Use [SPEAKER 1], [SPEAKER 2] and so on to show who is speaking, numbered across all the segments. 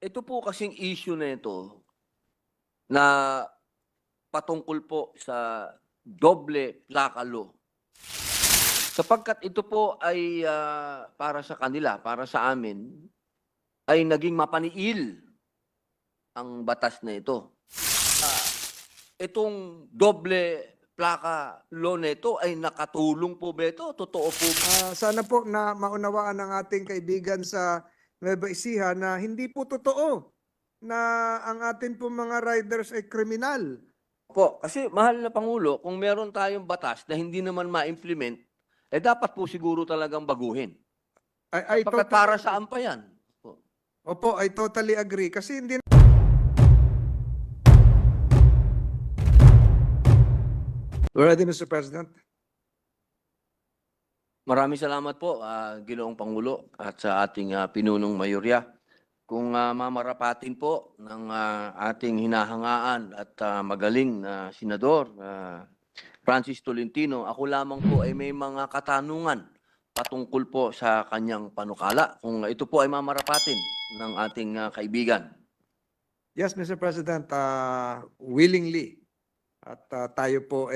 [SPEAKER 1] Ito po kasing issue na ito na patungkol po sa doble plaka law. Sapagkat ito po ay para sa kanila, para sa amin, ay naging mapaniil ang batas na ito. Itong doble plaka law na ito ay nakatulong po ba ito? Totoo po ba?
[SPEAKER 2] Sana po na maunawaan ng ating kaibigan sa Nueva Ecija na hindi po totoo na ang atin po mga riders ay kriminal.
[SPEAKER 1] Po, kasi mahal na Pangulo, kung meron tayong batas na hindi naman ma-implement, dapat po siguro talagang baguhin.
[SPEAKER 2] I
[SPEAKER 1] Sapagkat
[SPEAKER 2] totally,
[SPEAKER 1] para saan pa yan? Po.
[SPEAKER 2] opo, I totally agree. Kasi hindi We're ready, Mr. President.
[SPEAKER 1] Maraming salamat po, Ginoong Pangulo at sa ating pinunong mayorya. Kung mamarapatin po ng ating hinahangaan at magaling na senador, Francis Tolentino, ako lamang po ay may mga katanungan patungkol po sa kanyang panukala. Kung ito po ay mamarapatin ng ating kaibigan.
[SPEAKER 2] Yes, Mr. President, willingly. At tayo po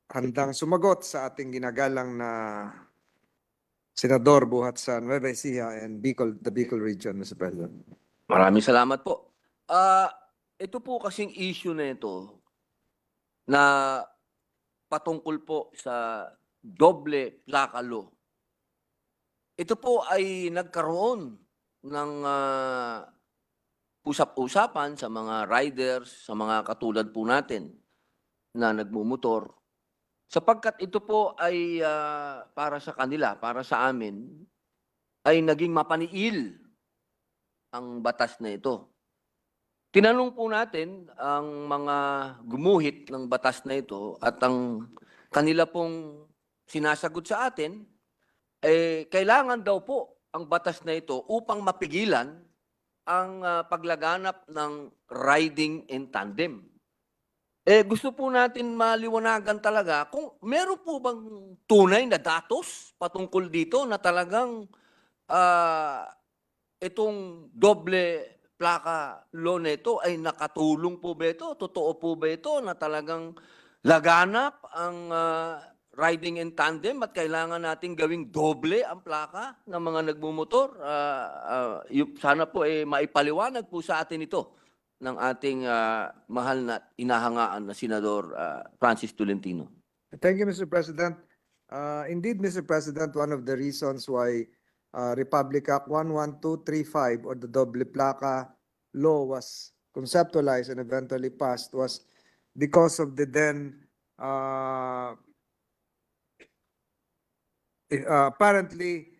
[SPEAKER 2] handang sumagot sa ating ginagalang na senador buhat sa Nueva Ecija and the Bicol region, Mr. President.
[SPEAKER 1] Maraming salamat po. Ito po kasing issue na ito na patungkol po sa doble plaka law. Ito po ay nagkaroon ng usap-usapan sa mga riders, sa mga katulad po natin na nagmumotor. Sapagkat ito po ay para sa kanila, para sa amin, ay naging mapaniil ang batas na ito. Tinanong po natin ang mga gumuhit ng batas na ito at ang kanila pong sinasagot sa atin, kailangan daw po ang batas na ito upang mapigilan ang paglaganap ng riding in tandem. Gusto po natin maliwanagan talaga kung meron po bang tunay na datos patungkol dito na talagang itong doble plaka law na ito ay nakatulong po ba ito? Totoo po ba ito na talagang laganap ang riding in tandem at kailangan nating gawing doble ang plaka ng mga nagmumotor? Sana po maipaliwanag po sa atin ito ng ating mahal na inahangaan na Senador Francis Tolentino.
[SPEAKER 2] Thank you, Mr. President. Indeed, Mr. President, one of the reasons why Republic Act 11235 or the doble plaka law was conceptualized and eventually passed was because of the then apparently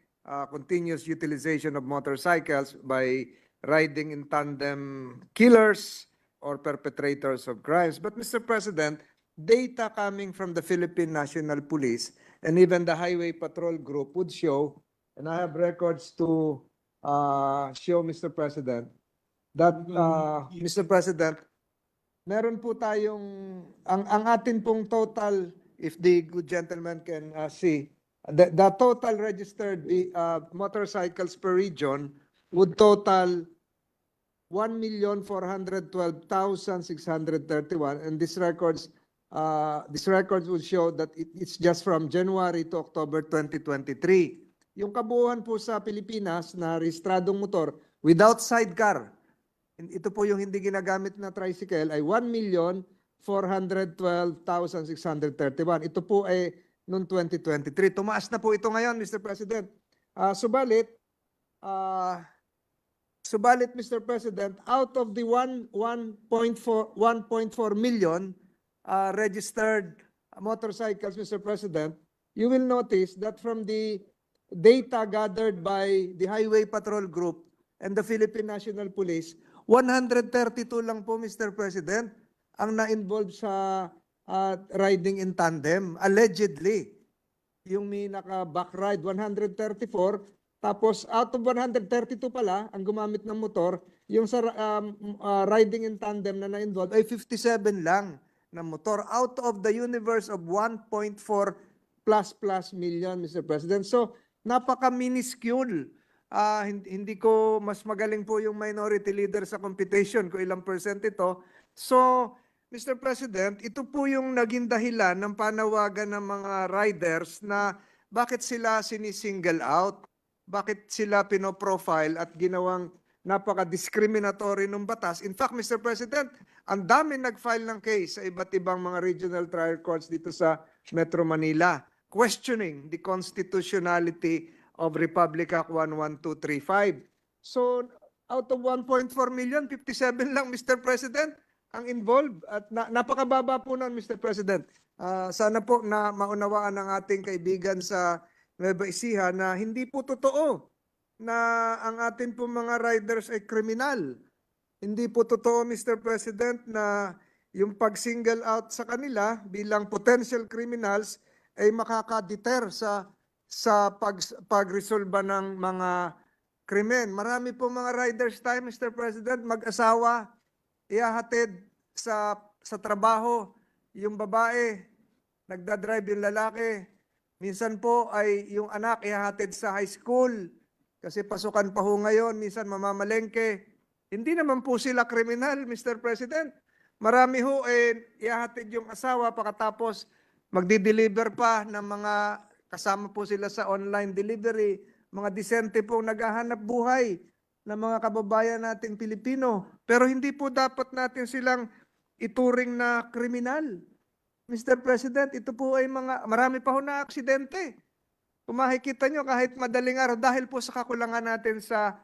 [SPEAKER 2] continuous utilization of motorcycles by riding in tandem killers or perpetrators of crimes. But Mr. President, data coming from the Philippine National Police and even the Highway Patrol Group would show, and I have records to show, Mr. President, that, Mr. President, meron po tayong, ang atin pong total, if the good gentleman can see, the total registered motorcycles per region would total 1,412,631, and these records would show that it's just from January to October 2023. Yung kabuuan po sa Pilipinas na rehistradong motor without sidecar, ito po yung hindi ginagamit na tricycle, ay 1,412,631. Ito po ay noong 2023. Tumaas na po ito ngayon, Mr. President. Subalit, Mr. President, out of the 1.4 million registered motorcycles, Mr. President, you will notice that from the data gathered by the Highway Patrol Group and the Philippine National Police, 132 lang po, Mr. President, ang na-involve sa riding in tandem, allegedly. Yung may naka-back ride, 134. Tapos, out of 132 pala, ang gumamit ng motor, yung sa riding in tandem na na-involve ay 57 lang na motor out of the universe of 1.4 plus million, Mr. President. So, napaka-minuscule hindi ko mas magaling po yung minority leader sa computation kung ilang percent ito. So, Mr. President, ito po yung naging dahilan ng panawagan ng mga riders na bakit sila sinisingle out, bakit sila pinoprofile at ginawang napaka-discriminatory ng batas. In fact, Mr. President, ang dami nag-file ng case sa iba't ibang mga regional trial courts dito sa Metro Manila, questioning the constitutionality of Republic Act 11235. So, out of 1.4 million, 57 lang, Mr. President, ang involved. At napakababa po nun, Mr. President. Sana po na maunawaan ng ating kaibigan sa Nueva Ecija na hindi po totoo na ang atin po mga riders ay kriminal. Hindi po totoo, Mr. President, na yung pag-single out sa kanila bilang potential criminals ay makaka-deter sa pagresolba ng mga krimen. Marami po mga riders tayo, Mr. President, mag-asawa, ihahatid sa trabaho yung babae, nagdadrive yung lalaki. Minsan po ay yung anak ihahatid sa high school kasi pasukan pa ho ngayon, minsan mamamalengke. Hindi naman po sila kriminal, Mr. President. Marami ho ihahatid yung asawa pagkatapos magdi-deliver pa ng mga kasama po sila sa online delivery, mga disente pong naghahanap buhay ng mga kababayan nating Pilipino. Pero hindi po dapat natin silang ituring na kriminal. Mr. President, ito po ay marami pa ho na aksidente. Kung makikita nyo, kahit madaling araw, dahil po sa kakulangan natin sa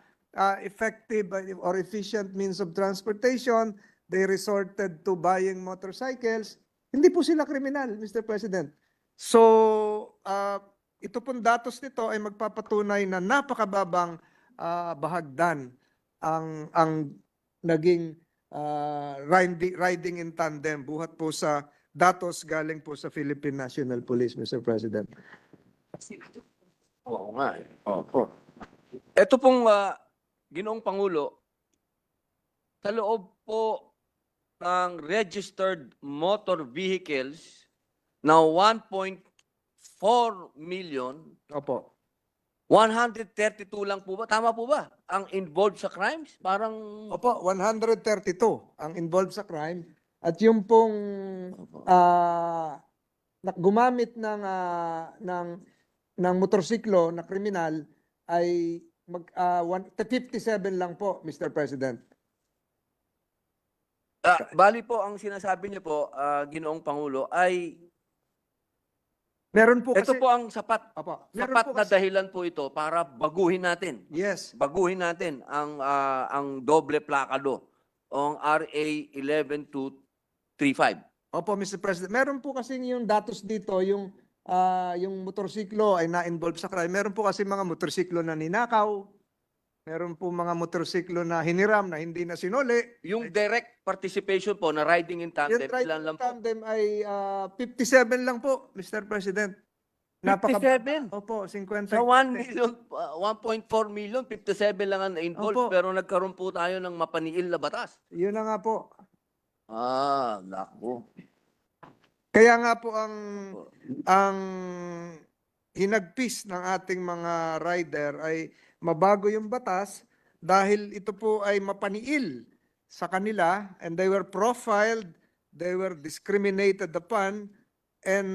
[SPEAKER 2] effective or efficient means of transportation, they resorted to buying motorcycles. Hindi po sila kriminal, Mr. President. So, ito pong datos nito ay magpapatunay na napakababang bahagdan ang naging riding in tandem buhat po sa datos galing po sa Philippine National Police, Mr. President.
[SPEAKER 1] Oo nga. Opo. Ito pong Ginoong Pangulo, sa loob po ng registered motor vehicles na 1.4 million,
[SPEAKER 2] Opo.
[SPEAKER 1] 132 lang po ba? Tama po ba? Ang involved sa crimes? Parang...
[SPEAKER 2] Opo, 132 ang involved sa crime. At yung pong gumamit ng motorsiklo na kriminal ay 57 lang po, Mr. President.
[SPEAKER 1] Bali po, ang sinasabi niyo po, Ginoong Pangulo, ay
[SPEAKER 2] Meron po
[SPEAKER 1] ito
[SPEAKER 2] kasi...
[SPEAKER 1] po ang sapat.
[SPEAKER 2] Opo, meron
[SPEAKER 1] Sapat
[SPEAKER 2] po
[SPEAKER 1] na
[SPEAKER 2] kasi,
[SPEAKER 1] dahilan po ito para baguhin natin.
[SPEAKER 2] yes.
[SPEAKER 1] Baguhin natin ang doble plakado o ang RA 11235.
[SPEAKER 2] Opo, Mr. President. Meron po kasi yung datos dito, yung motorsiklo ay na-involve sa crime. Meron po kasi mga motorsiklo na ninakaw. Meron po mga motorsiklo na hiniram na hindi na sinuli.
[SPEAKER 1] Yung direct participation po na riding in tandem,
[SPEAKER 2] Yung right
[SPEAKER 1] ilan lang po?
[SPEAKER 2] tandem ay 57 lang po, Mr. President.
[SPEAKER 1] 57?
[SPEAKER 2] Opo, 50.
[SPEAKER 1] Sa 1 million, 1.4 million, 57 lang ang involved,
[SPEAKER 2] Opo.
[SPEAKER 1] pero nagkaroon po tayo ng mapaniil na batas.
[SPEAKER 2] Yun na nga po.
[SPEAKER 1] Naku.
[SPEAKER 2] Kaya nga po ang hinagpis ng ating mga rider ay mabago yung batas dahil ito po ay mapaniil sa kanila and they were profiled, they were discriminated upon, and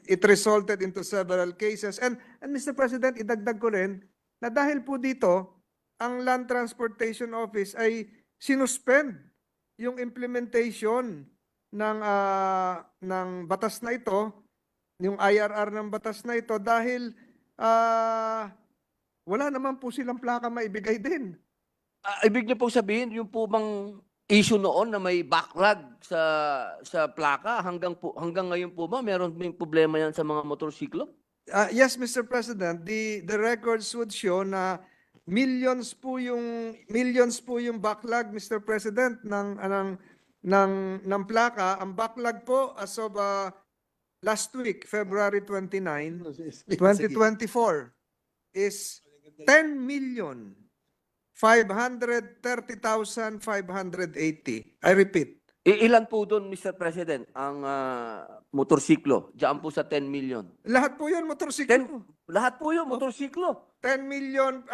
[SPEAKER 2] it resulted into several cases. And Mr. President, idagdag ko rin na dahil po dito, ang Land Transportation Office ay sinuspend yung implementation ng batas na ito, yung IRR ng batas na ito dahil wala naman po silang plaka maibigay din.
[SPEAKER 1] Ibig niyo po sabihin, yung po bang issue noon na may backlog sa plaka, hanggang ngayon po ba meron may problema yan sa mga motorsiklo?
[SPEAKER 2] Yes, Mr. President, the records would show na millions po yung backlog, Mr. President, ng plaka. Ang backlog po as of last week, February 29, 2024, is 10,530,580. I repeat.
[SPEAKER 1] Ilan po doon, Mr. President, ang motorsiklo? Diyan po sa 10 million.
[SPEAKER 2] Lahat po yan, motorsiklo.
[SPEAKER 1] Lahat po yun, motorsiklo.
[SPEAKER 2] 10 million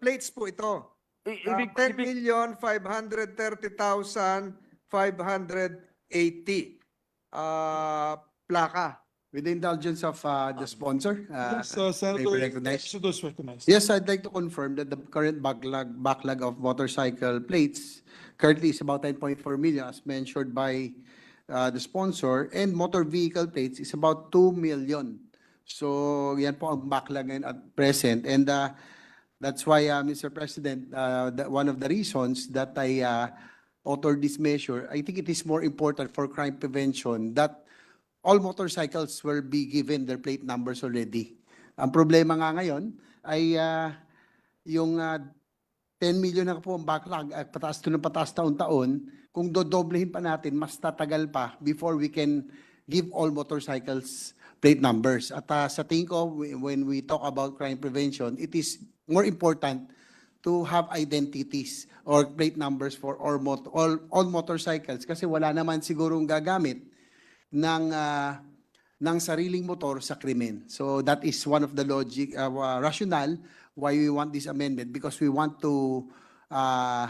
[SPEAKER 2] plates po ito.
[SPEAKER 1] Ibig,
[SPEAKER 2] 10,530,580 plaka.
[SPEAKER 3] With the indulgence of the sponsor,
[SPEAKER 4] Yes,
[SPEAKER 3] may we
[SPEAKER 4] Senator
[SPEAKER 3] recognize?
[SPEAKER 4] Exodus recognized.
[SPEAKER 3] Yes, I'd like to confirm that the current backlog of motorcycle plates currently is about 10.4 million, as mentioned by the sponsor, and motor vehicle plates is about 2 million. So, yan po ang backlog ngayon at present. And that's why, Mr. President, one of the reasons that I authored this measure, I think it is more important for crime prevention that all motorcycles will be given their plate numbers already. Ang problema nga ngayon ay yung 10 million na po ang backlog at pataas to ng pataas taon-taon, kung dodoblehin pa natin, mas tatagal pa before we can give all motorcycles plate numbers. At sa tingin ko, when we talk about crime prevention, it is more important to have identities or plate numbers for all motorcycles kasi wala naman sigurong gagamit ng sariling motor sa krimen. So that is one of the rationale why we want this amendment, because we want to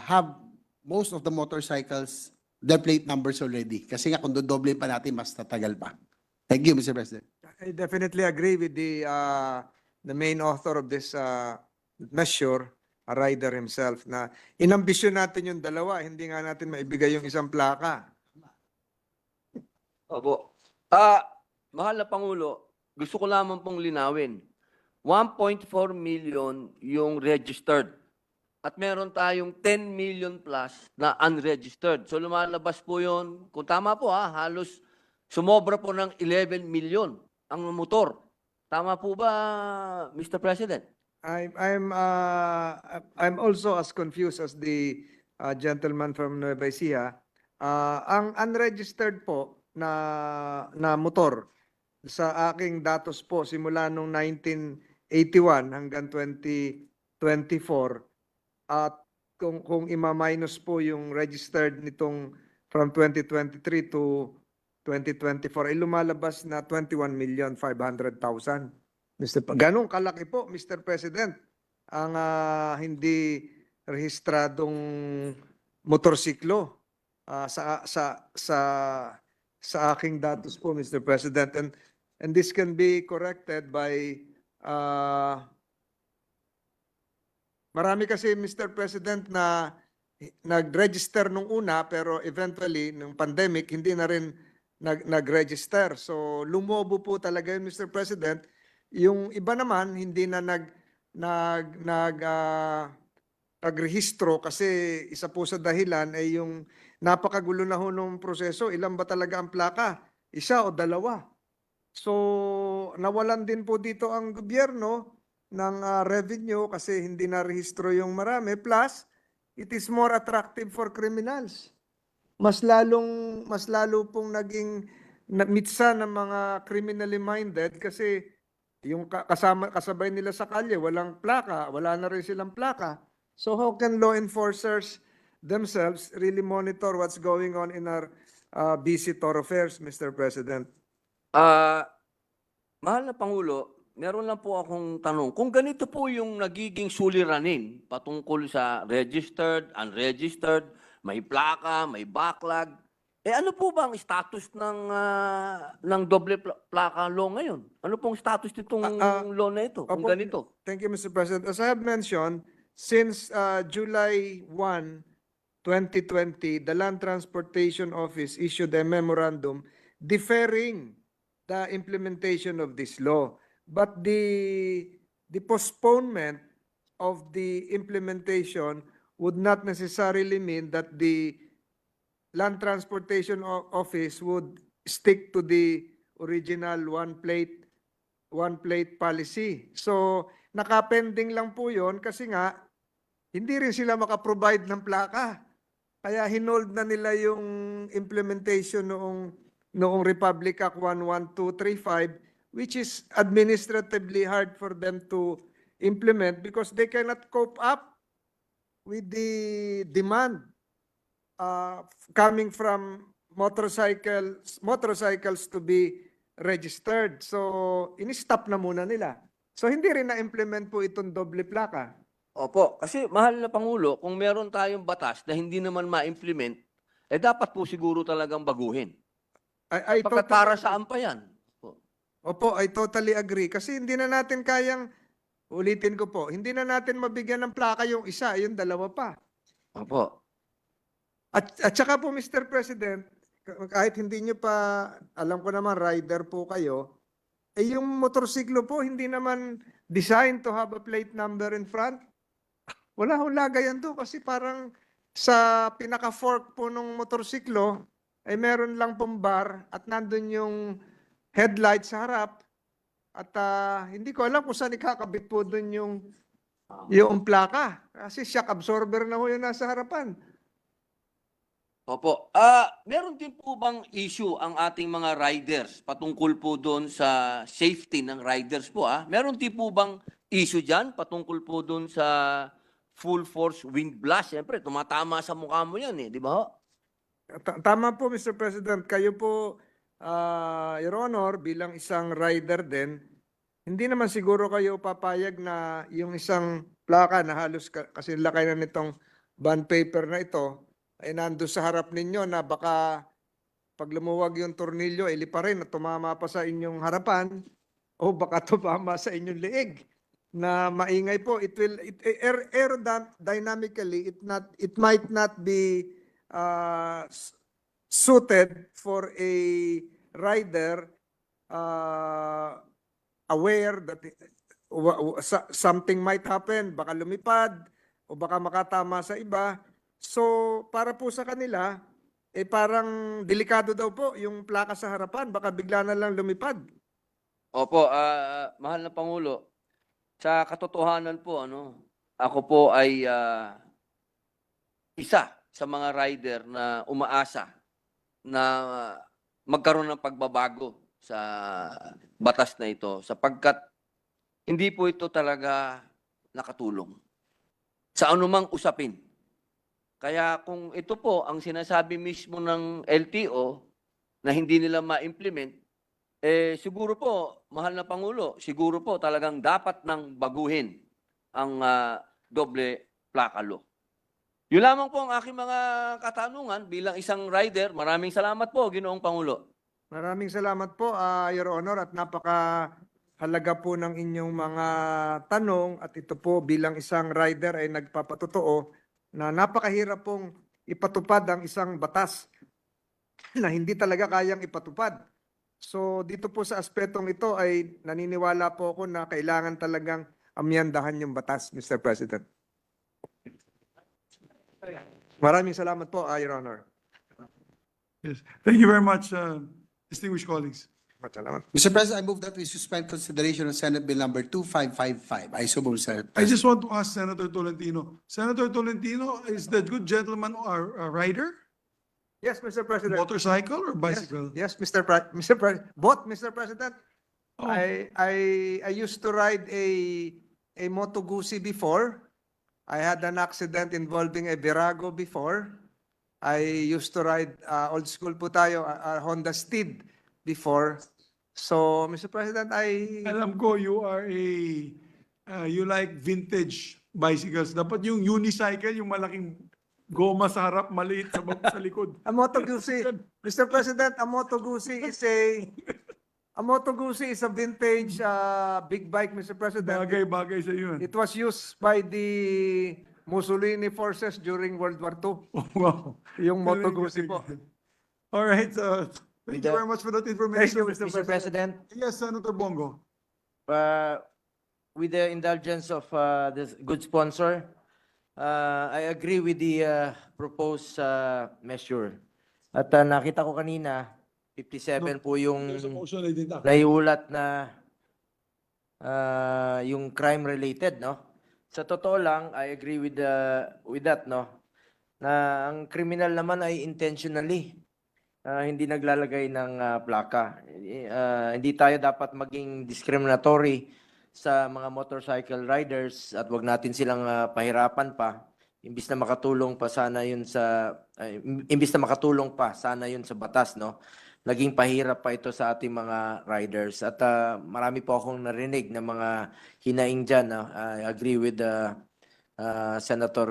[SPEAKER 3] have most of the motorcycles their plate numbers already. Kasi nga kung dodoble pa natin, mas tatagal pa. Thank you, Mr. President.
[SPEAKER 2] I definitely agree with the main author of this measure, a rider himself, na inambisyon natin yung dalawa, hindi nga natin maibigay yung isang plaka.
[SPEAKER 1] Opo. Mahal na Pangulo, gusto ko lamang pong linawin. 1.4 million yung registered. At meron tayong 10 million plus na unregistered. So lumalabas po yun, kung tama po halos sumobra po ng 11 million ang motor. Tama po ba, Mr. President?
[SPEAKER 2] I'm also as confused as the gentleman from Nueva Ecija. Ang unregistered po na motor sa aking datos po simula nung 1981 hanggang 2024 at kung ima-minus po yung registered nitong from 2023 to 2024 ay lumalabas na 21,500,000. Ganong kalaki po, Mr. President, ang hindi rehistradong motorsiklo sa aking datos po, Mr. President. And this can be corrected by marami kasi, Mr. President, na nag-register nung una pero eventually nung pandemic hindi na rin nag-register. So lumobo po talaga yun, Mr. President. Yung iba naman hindi na nagrehistro kasi isa po sa dahilan ay yung napakagulo na ho nung proseso. Ilan ba talaga ang plaka? Isa o dalawa? So, nawalan din po dito ang gobyerno ng revenue kasi hindi na rehistro yung marami. Plus, it is more attractive for criminals. Mas lalo pong naging mitsa ng mga criminally minded kasi yung kasabay nila sa kalye, walang plaka, wala na rin silang plaka. So how can law enforcers themselves really monitor what's going on in our busy thoroughfares, Mr. President?
[SPEAKER 1] Mahal na Pangulo, meron lang po akong tanong. Kung ganito po yung nagiging suliranin patungkol sa registered, unregistered, may plaka, may backlog, ano po ba ang status ng doble plaka law ngayon? Ano pong status nitong law na ito? Kung
[SPEAKER 2] Opo,
[SPEAKER 1] ganito.
[SPEAKER 2] Thank you, Mr. President. As I have mentioned, since July 1, 2020, the Land Transportation Office issued a memorandum deferring the implementation of this law. But the postponement of the implementation would not necessarily mean that the Land Transportation Office would stick to the original one plate policy. So, nakapending lang po yon kasi nga, hindi rin sila makaprovide ng plaka. Kaya hinold na nila yung implementation noong Republic Act 11235, which is administratively hard for them to implement because they cannot cope up with the demand coming from motorcycles to be registered. So, ini-stop na muna nila. So, hindi rin na-implement po itong doble plaka.
[SPEAKER 1] Opo, kasi mahal na Pangulo, kung meron tayong batas na hindi naman ma-implement, dapat po siguro talagang baguhin. Pagkat para saan pa yan?
[SPEAKER 2] Opo, I totally agree. Kasi hindi na natin kayang, ulitin ko po, hindi na natin mabigyan ng plaka yung isa, yung dalawa pa.
[SPEAKER 1] Opo.
[SPEAKER 2] At saka po, Mr. President, kahit hindi nyo pa, alam ko naman, rider po kayo, yung motorsiklo po, hindi naman designed to have a plate number in front. Wala hong lagayan to kasi parang sa pinaka-fork po ng motorsiklo, ay meron lang pong bar at nandun yung headlight sa harap. At hindi ko alam kung saan ikakabit po dun yung plaka. Kasi shock absorber na ho yun nasa harapan.
[SPEAKER 1] Opo. Meron din po bang issue ang ating mga riders patungkol po doon sa safety ng riders po? Meron din po bang issue dyan patungkol po doon sa full force wind blast? Siyempre, tumatama sa mukha mo yan di ba?
[SPEAKER 2] Tama po, Mr. President. Kayo po, Your Honor, bilang isang rider din, hindi naman siguro kayo papayag na yung isang plaka na halos kasi lakay na nitong bond paper na ito, ay nando sa harap ninyo na baka pag lumuwag yung tornilyo, lipa rin at tumama pa sa inyong harapan o baka tumama sa inyong leeg na maingay po. Aerodynamically, it might not be suited for a rider aware that something might happen, baka lumipad o baka makatama sa iba. So, para po sa kanila, parang delikado daw po yung plaka sa harapan, baka bigla na lang lumipad.
[SPEAKER 1] Opo, mahal na Pangulo, sa katotohanan po, ako po ay isa sa mga rider na umaasa na magkaroon ng pagbabago sa batas na ito sapagkat hindi po ito talaga nakatulong sa anumang usapin. Kaya kung ito po ang sinasabi mismo ng LTO na hindi nila ma-implement, siguro po, mahal na Pangulo, siguro po talagang dapat nang baguhin ang doble plaka law. Yun lamang po ang aking mga katanungan bilang isang rider. Maraming salamat po, Ginoong Pangulo.
[SPEAKER 2] Maraming salamat po, Your Honor, at napakahalaga po ng inyong mga tanong. At ito po bilang isang rider ay nagpapatotoo na napakahirap pong ipatupad ang isang batas na hindi talaga kayang ipatupad. So dito po sa aspetong ito ay naniniwala po ako na kailangan talagang amyandahan yung batas, Mr. President. Maraming salamat po, Your Honor.
[SPEAKER 4] Yes. Thank you very much, distinguished colleagues.
[SPEAKER 2] Salamat.
[SPEAKER 3] Mr. President, I move that we suspend consideration of Senate Bill number 2555. I so move, sir.
[SPEAKER 4] I just want to ask Senator Tolentino. Senator Tolentino, is that good gentleman a rider?
[SPEAKER 2] Yes, Mr. President.
[SPEAKER 4] Motorcycle or bicycle?
[SPEAKER 2] Yes, both, Mr. President.
[SPEAKER 4] Oh.
[SPEAKER 2] I used to ride a Moto Guzzi before. I had an accident involving a Virago before. I used to ride old school po tayo, Honda Steed before. So, Mr. President,
[SPEAKER 4] Alam ko you are you like vintage bicycles. Dapat yung unicycle, yung malaking goma sa harap, maliit sa likod.
[SPEAKER 2] a Moto Guzzi, Mr. President, a Moto Guzzi is a vintage big bike, Mr. President.
[SPEAKER 4] Bagay-bagay sa yun.
[SPEAKER 2] It was used by the Mussolini forces during World War II.
[SPEAKER 4] Oh, wow.
[SPEAKER 2] Yung Moto Guzzi po.
[SPEAKER 4] All right. Thank you very much for that information.
[SPEAKER 2] Thank you,
[SPEAKER 5] Mr. President,
[SPEAKER 4] Yes, Senator Bongo.
[SPEAKER 5] with the indulgence of this good sponsor, I agree with the proposed measure. At nakita ko kanina, 57 po yung
[SPEAKER 4] There's a motion I didn't act.
[SPEAKER 5] naiulat na yung crime related, no? Sa totoo lang, I agree with that, no? Na ang criminal naman ay intentionally hindi naglalagay ng plaka. Hindi tayo dapat maging discriminatory sa mga motorcycle riders at wag natin silang pahirapan pa. imbis na makatulong pa sana yun sa imbis na makatulong pa sana yun sa batas, no? Naging pahirap pa ito sa ating mga riders. At marami po akong narinig na mga hinaing dyan. I agree with Senator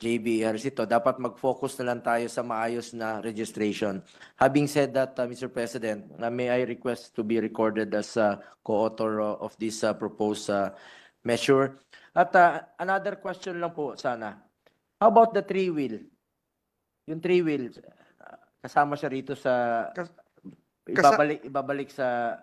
[SPEAKER 5] JB Ejercito. Dapat mag-focus na lang tayo sa maayos na registration. Having said that, Mr. President, may I request to be recorded as co-author of this proposed measure. At another question lang po sana. How about the three-wheel? Yung three-wheel, kasama siya rito sa ibabalik sa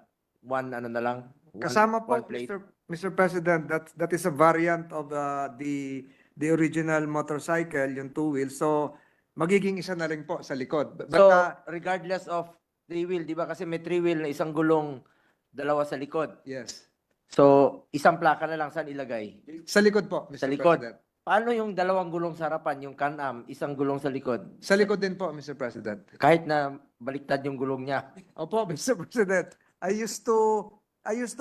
[SPEAKER 5] one ano na lang.
[SPEAKER 2] Kasama po,
[SPEAKER 5] one plate.
[SPEAKER 2] Mr. President, that is a variant of the original motorcycle, yung two wheels. So, magiging isa na rin po sa likod. But,
[SPEAKER 5] So, regardless of three-wheel, di ba kasi may three-wheel na isang gulong, dalawa sa likod.
[SPEAKER 2] yes.
[SPEAKER 5] So, isang plaka na lang saan ilagay?
[SPEAKER 2] Sa likod po, Mr.
[SPEAKER 5] Sa likod.
[SPEAKER 2] President.
[SPEAKER 5] Paano yung dalawang gulong sa harapan, yung Can-Am, isang gulong sa likod?
[SPEAKER 2] Sa likod din po, Mr. President.
[SPEAKER 5] Kahit na baliktad yung gulong niya.
[SPEAKER 2] Opo, Mr. President. I used to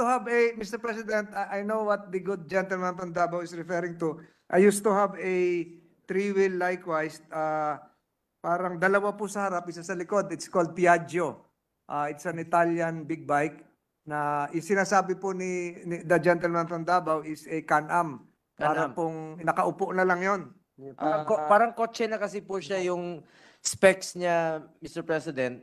[SPEAKER 2] have Mr. President, I know what the good gentleman from Davao is referring to. I used to have a three-wheel likewise, parang dalawa po sa harap, isa sa likod. It's called Piaggio. It's an Italian big bike na sinasabi po ni the gentleman from Davao is a Can-Am. Para
[SPEAKER 5] Can-Am.
[SPEAKER 2] pong nakaupo na lang yon.
[SPEAKER 5] Parang kotse na kasi po siya yung specs niya, Mr. President.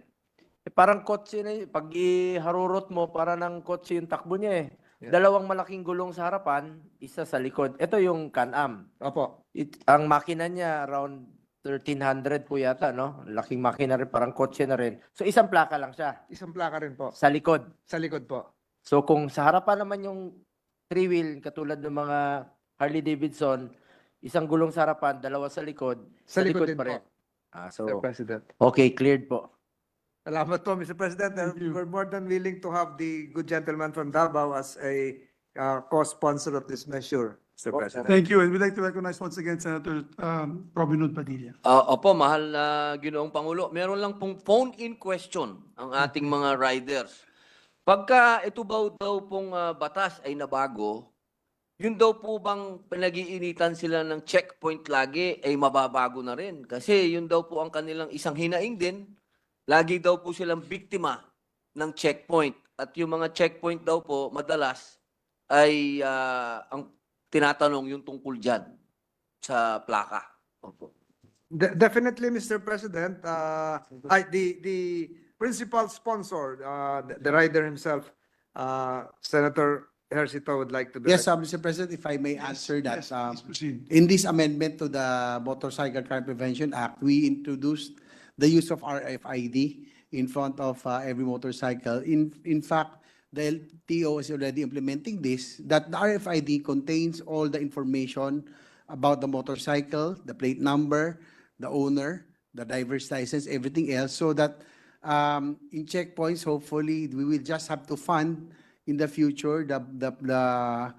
[SPEAKER 5] Parang kotse na pag iharurot mo, para ng kotse yung takbo niya eh.
[SPEAKER 2] Yeah.
[SPEAKER 5] Dalawang malaking gulong sa harapan, isa sa likod. Ito yung Can-Am.
[SPEAKER 2] Opo.
[SPEAKER 5] Ang makina niya around 1,300 po yata, no? Laking makina rin, parang kotse na rin. So isang plaka lang siya
[SPEAKER 2] Isang plaka rin po.
[SPEAKER 5] sa likod.
[SPEAKER 2] Sa likod po.
[SPEAKER 5] So kung sa harapan naman yung three-wheel, katulad ng mga Harley Davidson, isang gulong sa harapan, dalawa sa likod,
[SPEAKER 2] Sa likod din
[SPEAKER 5] pa
[SPEAKER 2] po,
[SPEAKER 5] rin. So,
[SPEAKER 2] Mr. President.
[SPEAKER 5] okay, cleared po.
[SPEAKER 2] Salamat po, Mr. President.
[SPEAKER 4] Thank you.
[SPEAKER 2] We're more than willing to have the good gentleman from Davao as a co-sponsor of this measure, Mr. President.
[SPEAKER 4] Thank you. And we'd like to recognize once again Senator Robin Hood Padilla.
[SPEAKER 1] Opo, mahal na Ginoong Pangulo. Meron lang pong phone-in question ang ating mga riders. Pagka ito daw pong batas ay nabago, yun daw po bang pinag-iinitan sila ng checkpoint lagi ay mababago na rin? Kasi yun daw po ang kanilang isang hinaing din. Lagi daw po silang biktima ng checkpoint. At yung mga checkpoint daw po, madalas ay ang tinatanong yung tungkol dyan sa plaka. Opo.
[SPEAKER 2] Definitely, Mr. President. The principal sponsor, the rider himself, Senator Ejercito would like to do
[SPEAKER 3] Yes,
[SPEAKER 2] that.
[SPEAKER 3] Mr. President, if I may answer that.
[SPEAKER 4] Yes, please proceed.
[SPEAKER 3] In this amendment to the Motorcycle Crime Prevention Act, we introduced the use of RFID in front of every motorcycle. In fact, the LTO is already implementing this, that the RFID contains all the information about the motorcycle, the plate number, the owner, the driver's license, everything else, so that in checkpoints, hopefully, we will just have to fund in the future the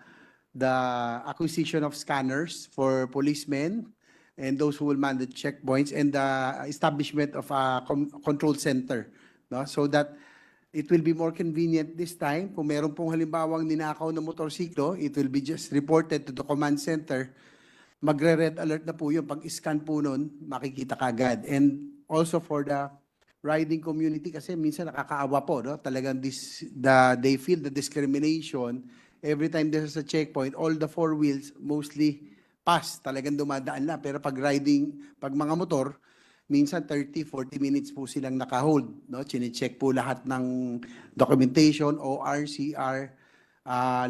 [SPEAKER 3] acquisition of scanners for policemen and those who will man the checkpoints, and the establishment of a control center, no? So that it will be more convenient this time. Kung meron pong halimbawang ninakaw na motorsiklo, it will be just reported to the command center. Magre-red alert na po yun. Pag-scan po nun, makikita kagad. And also for the riding community, kasi minsan nakakaawa po, no? Talagang they feel the discrimination every time there's a checkpoint. All the four wheels mostly pass, talagang dumadaan na. Pero pag mga motor, minsan 30-40 minutes po silang nakahold, no? Chine-check po lahat ng documentation, OR, CR,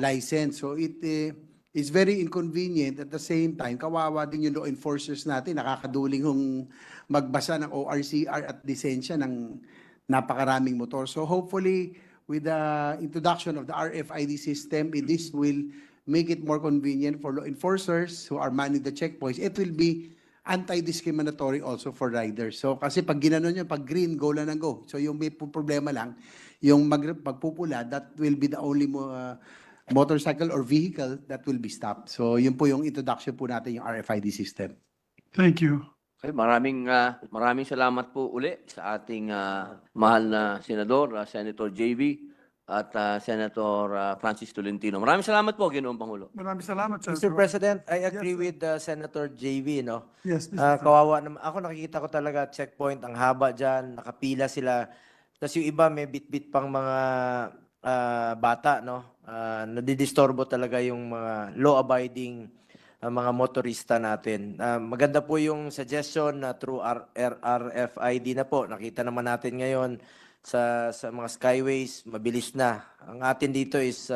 [SPEAKER 3] license. So it is very inconvenient. At the same time, kawawa din yung law enforcers natin, nakakaduling hong magbasa ng ORCR at lisensya ng napakaraming motor. So hopefully, with the introduction of the RFID system, this will make it more convenient for law enforcers who are manning the checkpoints. It will be anti-discriminatory also for riders. So kasi pag ginanon yun, pag green, go lang ng go. So yung may problema lang, yung pagpupula, that will be the only motorcycle or vehicle that will be stopped. So yun po yung introduction po natin, yung RFID system.
[SPEAKER 4] Thank you.
[SPEAKER 1] Okay, maraming salamat po uli sa ating mahal na senador, Senator JB. at Senator Francis Tolentino. Maraming salamat po, Ginoong Pangulo.
[SPEAKER 4] Maraming salamat,
[SPEAKER 5] Mr.
[SPEAKER 4] Senator.
[SPEAKER 5] President, I agree
[SPEAKER 4] sir.
[SPEAKER 5] with Senator JV, no?
[SPEAKER 4] Yes, Mr. Chair.
[SPEAKER 5] Kawawa naman. Ako nakikita ko talaga checkpoint, ang haba dyan, nakapila sila. Tapos yung iba may bit-bit pang mga bata, no? Nadidisturbo talaga yung mga law-abiding mga motorista natin. Maganda po yung suggestion na through RFID na po. Nakita naman natin ngayon sa mga skyways, mabilis na. Ang atin dito is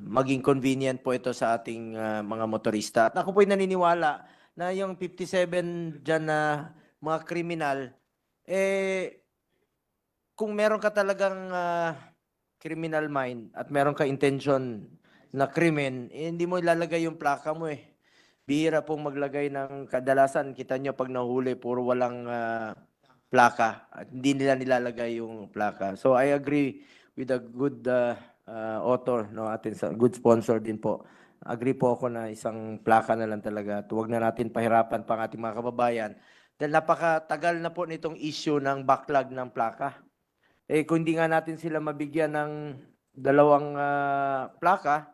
[SPEAKER 5] maging convenient po ito sa ating mga motorista. At ako po'y naniniwala na yung 57 dyan na mga kriminal, kung meron ka talagang criminal mind at meron ka intention na krimen, hindi mo ilalagay yung plaka mo eh. Bihira pong maglagay ng kadalasan. Kita nyo pag nahuli, puro walang plaka. At hindi nila nilalagay yung plaka. So I agree with a good author, no, atin sa good sponsor din po. Agree po ako na isang plaka na lang talaga. Huwag na natin pahirapan pa ang ating mga kababayan. Dahil napakatagal na po nitong issue ng backlog ng plaka. Kung hindi nga natin sila mabigyan ng dalawang plaka,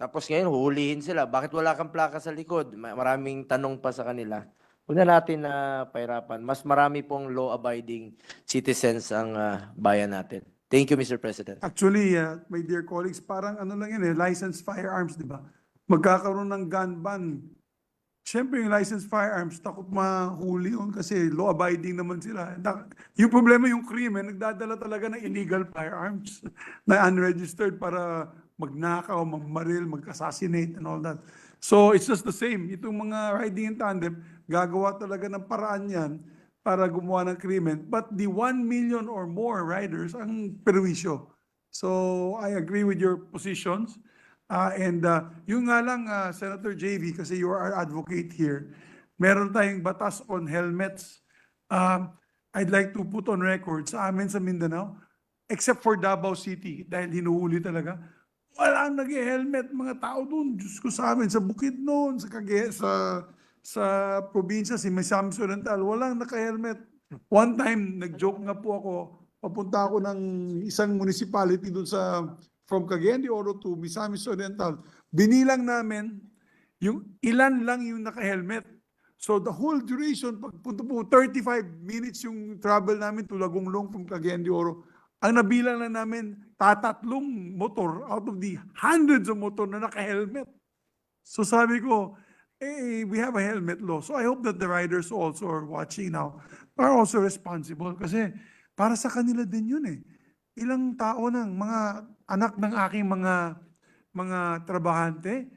[SPEAKER 5] tapos ngayon huhulihin sila. Bakit wala kang plaka sa likod? Maraming tanong pa sa kanila. Huwag na natin pahirapan. Mas marami pong law-abiding citizens ang bayan natin. Thank you, Mr. President.
[SPEAKER 4] Actually, my dear colleagues, parang ano lang yun licensed firearms, di ba? Magkakaroon ng gun ban. Siyempre, yung licensed firearms, takot mahuli yun kasi law-abiding naman sila. Yung problema, yung krimen, nagdadala talaga ng illegal firearms na unregistered para magnakaw, magmaril, mag-assassinate and all that. So, it's just the same. Itong mga riding in tandem, gagawa talaga ng paraan yan para gumawa ng krimen. But the 1 million or more riders ang perwisyo. So, I agree with your positions. Yung nga lang, Senator JV, kasi you are our advocate here, meron tayong batas on helmets. I'd like to put on record sa amin sa Mindanao, except for Davao City, dahil hinuhuli talaga, walang nag-helmet mga tao doon. Diyos ko sa amin, sa Bukidnon, sa probinsya, si Misamis Oriental, walang naka-helmet. One time, nag-joke nga po ako, papunta ako ng isang municipality doon from Cagayan de Oro to Misamis Oriental. Binilang namin, yung ilan lang yung naka-helmet. So the whole duration, pagpunta po, 35 minutes yung travel namin to Lagumlong from Cagayan de Oro. Ang nabilang na namin, tatatlong motor out of the hundreds of motor na naka-helmet. So sabi ko, we have a helmet law. So I hope that the riders also are watching now are also responsible kasi para sa kanila din yun eh. Ilang tao ng mga anak ng aking mga trabahante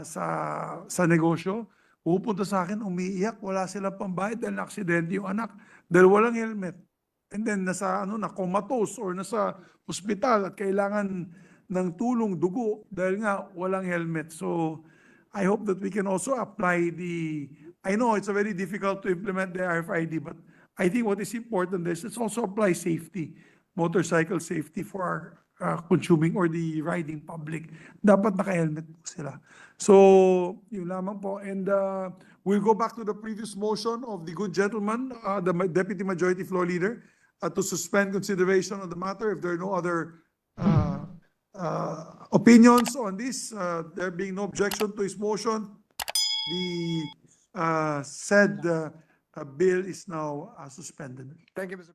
[SPEAKER 4] sa negosyo, pupunta sa akin, umiiyak, wala silang pambayad dahil na-aksidente yung anak, dahil walang helmet. And then nasa na comatose or nasa ospital at kailangan ng tulong dugo dahil nga walang helmet. So I hope that we can also apply I know it's very difficult to implement the RFID, but I think what is important is let's also apply safety, motorcycle safety for our consuming or the riding public. Dapat naka-helmet po sila. So, yun lamang po. And we'll go back to the previous motion of the good gentleman, the Deputy Majority Floor Leader, to suspend consideration on the matter if there are no other opinions on this. There being no objection to his motion, the said bill is now suspended.
[SPEAKER 2] Thank you, Mr.